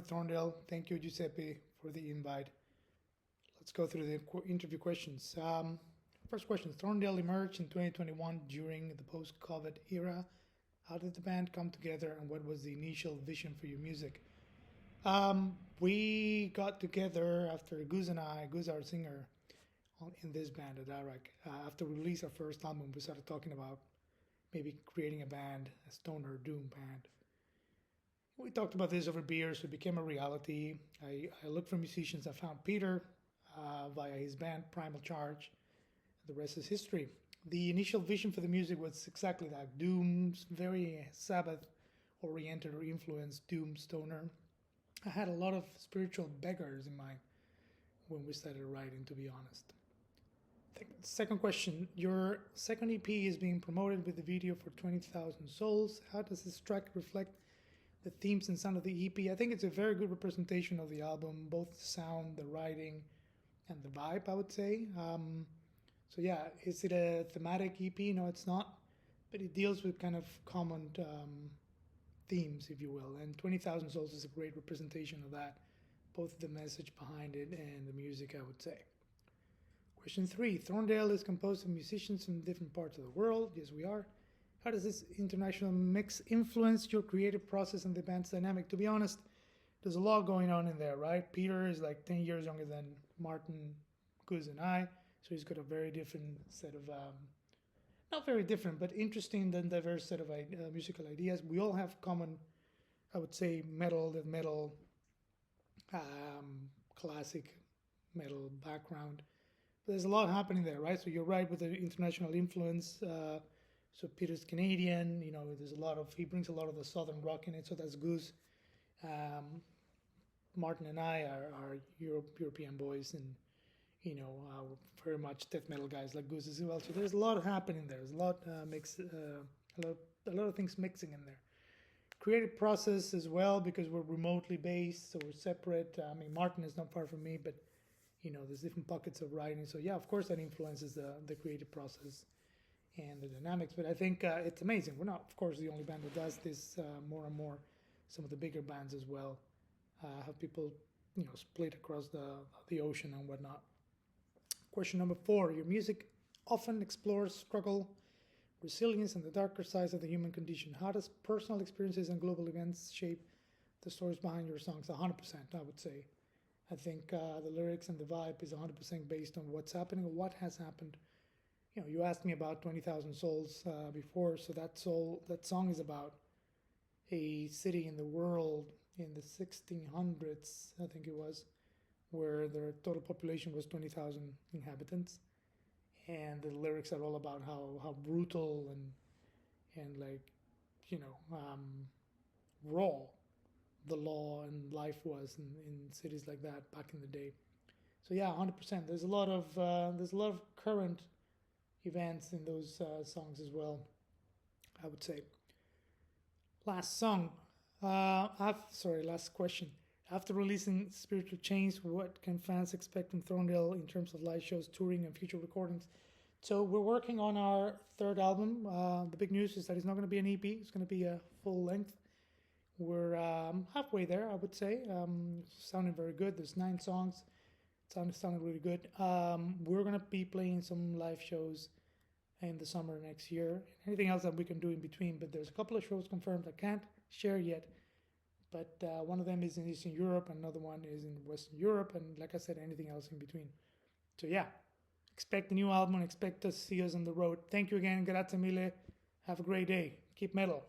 Thorndale. Thank you, Giuseppe, for the invite. Let's go through the interview questions. First question, Thorndale emerged in 2021 during the post-COVID era. How did the band come together and what was the initial vision for your music? We got together after Guz, our singer, in this band at Iraq. After we released our first album, we started talking about maybe creating a band, a stoner doom band. We talked about this over beers, so it became a reality. I looked for musicians. I found Peter via his band, Primal Charge. The rest is history. The initial vision for the music was exactly that, doom, very Sabbath-oriented or influenced doom stoner. I had a lot of spiritual beggars in mind when we started writing, to be honest. Second question, your second EP is being promoted with the video for 20,000 Souls. How does this track reflect the themes and sound of the EP? I think it's a very good representation of the album, both the sound, the writing, and the vibe, I would say. So yeah, is it a thematic EP? No, it's not, but it deals with kind of common themes, if you will, and 20,000 Souls is a great representation of that, both the message behind it and the music, I would say. Question 3, Thorndale is composed of musicians from different parts of the world. Yes, we are. How does this international mix influence your creative process and the band's dynamic? To be honest, there's a lot going on in there, right? Peter is like 10 years younger than Martin, Guz, and I, so he's got a very different set of, not very different, but interesting and diverse set of musical ideas. We all have common, I would say, metal, classic metal background. There's a lot happening there, right? So you're right with the international influence. So Peter's Canadian, there's he brings a lot of the southern rock in it. So that's Goose. Martin and I are European boys, and very much death metal guys like Goose as well. So there's a lot happening there. There's a lot a lot of things mixing in there. Creative process as well, because we're remotely based, so we're separate. Martin is not far from me, but there's different pockets of writing. So yeah, of course that influences the creative process and the dynamics. But I think it's amazing. We're not, of course, the only band that does this. More and more, some of the bigger bands as well have people, split across the ocean and whatnot. Question number 4: your music often explores struggle, resilience, and the darker sides of the human condition. How does personal experiences and global events shape the stories behind your songs? 100%, I would say. I think the lyrics and the vibe is 100% based on what's happening or what has happened. You asked me about 20,000 Souls before, so that song is about a city in the world in the 1600s, I think it was, where their total population was 20,000 inhabitants, and the lyrics are all about how brutal and raw the law and life was in cities like that back in the day. So yeah, 100%. There's a lot of current events in those songs as well, I would say. Last question. After releasing Spiritual Chains, what can fans expect from Thorndale in terms of live shows, touring, and future recordings? So we're working on our third album. The big news is that it's not going to be an EP. It's going to be a full length. We're halfway there, I would say. Sounding very good. There's 9 songs. Sounding really good. We're going to be playing some live shows in the summer next year. Anything else that we can do in between, but there's a couple of shows confirmed I can't share yet. But one of them is in Eastern Europe, another one is in Western Europe, and like I said, anything else in between. So yeah, expect the new album and expect to see us on the road. Thank you again. Grazie mille. Have a great day. Keep metal.